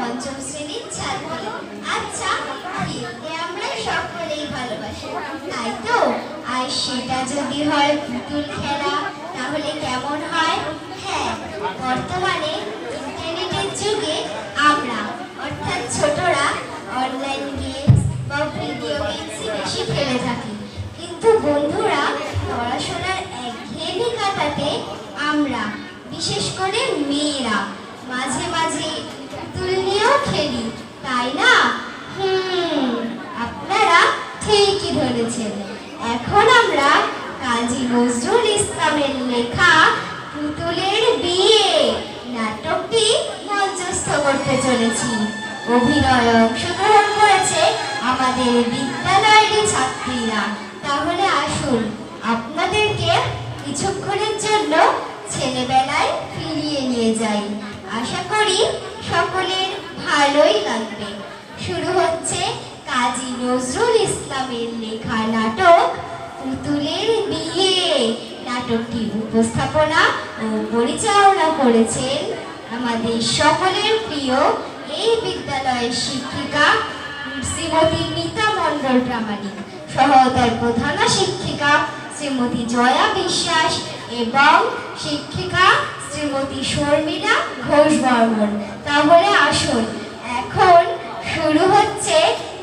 পঞ্চম শ্রেণীর ছাত্রী। আচ্ছা, খেলতে আমরা সকলেই ভালোবাসি, তাই তো? আর সেটা যদি হয় পুতুল খেলা, তাহলে কেমন হয়? হ্যাঁ, বর্তমানে ইন্টারনেটের যুগে আমরা অর্থাৎ ছোটরা অনলাইন গেমস বা ভিডিও গেমসই বেশি খেলে থাকি। কিন্তু বন্ধুরা, পড়াশোনার একঘেয়েমি কাটাতে আমরা, বিশেষ করে মেয়েরা, মাঝে মাঝে পুতুল নিয়েও খেলি, তাই না? আপনারা ঠিকই ধরেছেন। এখন আমরা কাজী নজরুল ইসলামের লেখা পুতুলের বিয়ে নাটকটি মঞ্চস্থ করতে চলেছি। অভিনয়ে অংশগ্রহণ করেছে আমাদের বিদ্যালয়েরই ছাত্রীরা। তাহলে আসুন আপনাদেরকে কিছুক্ষণের জন্য ছেলেবেলায় ফিরিয়ে নিয়ে যাই। আশা করি সকলের ভালোই লাগবে। শুরু হচ্ছে কাজী নজরুল ইসলামের লেখা নাটক পুতুলের বিয়ে। নাটকটি উপস্থাপনা ও পরিচালনা করেছেন আমাদের সকলের প্রিয় এই বিদ্যালয়ের শিক্ষিকা শ্রীমতী মিতা মণ্ডল প্রামাণিক, সহায়তার প্রধান শিক্ষিকা শ্রীমতী জয়া বিশ্বাস এবং শিক্ষিকা শ্রীমতী শর্মিলা ঘোষ বর্মন। তাহলে আসুন, এখন শুরু হচ্ছে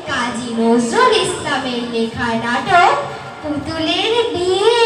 কাজী নজরুল ইসলামের লেখা নাটক পুতুলের বিয়ে।